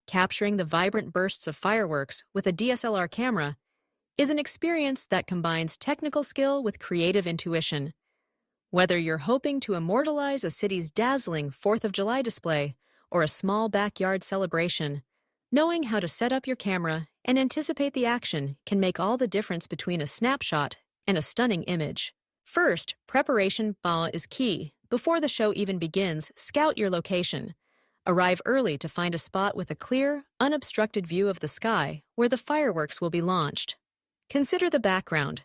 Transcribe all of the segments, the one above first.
Capturing the vibrant bursts of fireworks with a DSLR camera is an experience that combines technical skill with creative intuition. Whether you're hoping to immortalize a city's dazzling 4th of July display or a small backyard celebration, knowing how to set up your camera and anticipate the action can make all the difference between a snapshot and a stunning image. First, preparation is key. Before the show even begins, scout your location. Arrive early to find a spot with a clear, unobstructed view of the sky where the fireworks will be launched. Consider the background.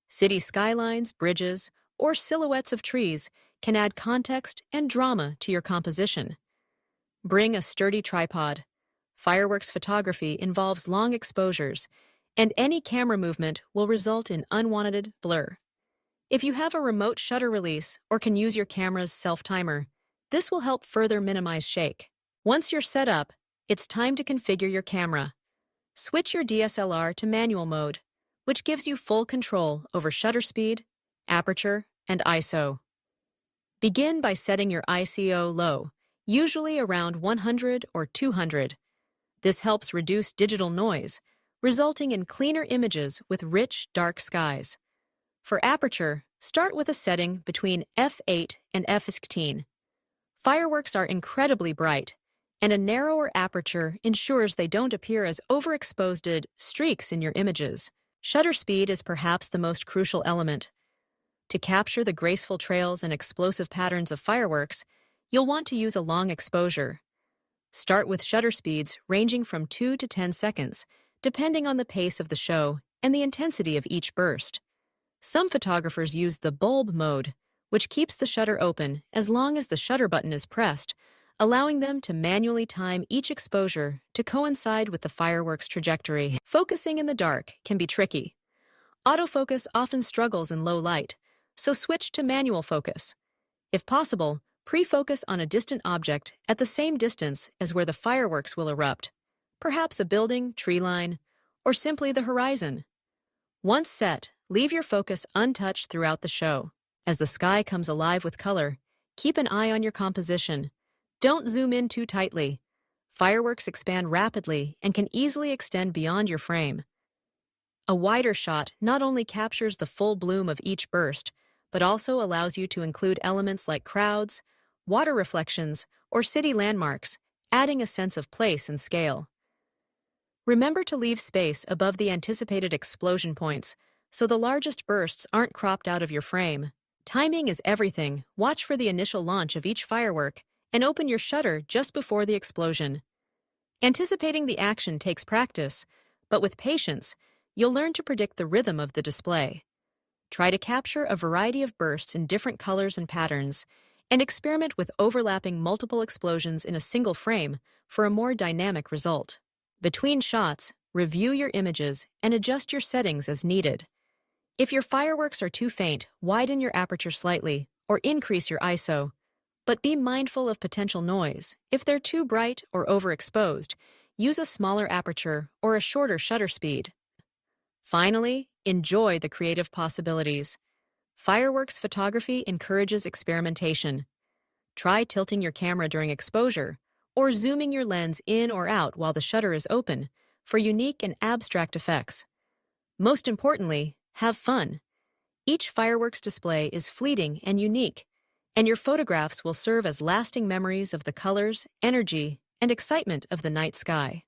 City skylines, bridges, or silhouettes of trees can add context and drama to your composition. Bring a sturdy tripod. Fireworks photography involves long exposures, and any camera movement will result in unwanted blur. If you have a remote shutter release or can use your camera's self-timer, this will help further minimize shake. Once you're set up, it's time to configure your camera. Switch your DSLR to manual mode, which gives you full control over shutter speed, aperture, and ISO. Begin by setting your ISO low, usually around 100 or 200. This helps reduce digital noise, resulting in cleaner images with rich, dark skies. For aperture, start with a setting between f8 and f16. Fireworks are incredibly bright, and a narrower aperture ensures they don't appear as overexposed streaks in your images. Shutter speed is perhaps the most crucial element. To capture the graceful trails and explosive patterns of fireworks, you'll want to use a long exposure. Start with shutter speeds ranging from 2 to 10 seconds, depending on the pace of the show and the intensity of each burst. Some photographers use the bulb mode, which keeps the shutter open as long as the shutter button is pressed, allowing them to manually time each exposure to coincide with the fireworks trajectory. Focusing in the dark can be tricky. Autofocus often struggles in low light, so switch to manual focus. If possible, pre-focus on a distant object at the same distance as where the fireworks will erupt, perhaps a building, tree line, or simply the horizon. Once set, leave your focus untouched throughout the show. As the sky comes alive with color, keep an eye on your composition. Don't zoom in too tightly. Fireworks expand rapidly and can easily extend beyond your frame. A wider shot not only captures the full bloom of each burst, but also allows you to include elements like crowds, water reflections, or city landmarks, adding a sense of place and scale. Remember to leave space above the anticipated explosion points, so the largest bursts aren't cropped out of your frame. Timing is everything. Watch for the initial launch of each firework and open your shutter just before the explosion. Anticipating the action takes practice, but with patience, you'll learn to predict the rhythm of the display. Try to capture a variety of bursts in different colors and patterns, and experiment with overlapping multiple explosions in a single frame for a more dynamic result. Between shots, review your images and adjust your settings as needed. If your fireworks are too faint, widen your aperture slightly or increase your ISO. But be mindful of potential noise. If they're too bright or overexposed, use a smaller aperture or a shorter shutter speed. Finally, enjoy the creative possibilities. Fireworks photography encourages experimentation. Try tilting your camera during exposure or zooming your lens in or out while the shutter is open for unique and abstract effects. Most importantly, have fun. Each fireworks display is fleeting and unique, and your photographs will serve as lasting memories of the colors, energy, and excitement of the night sky.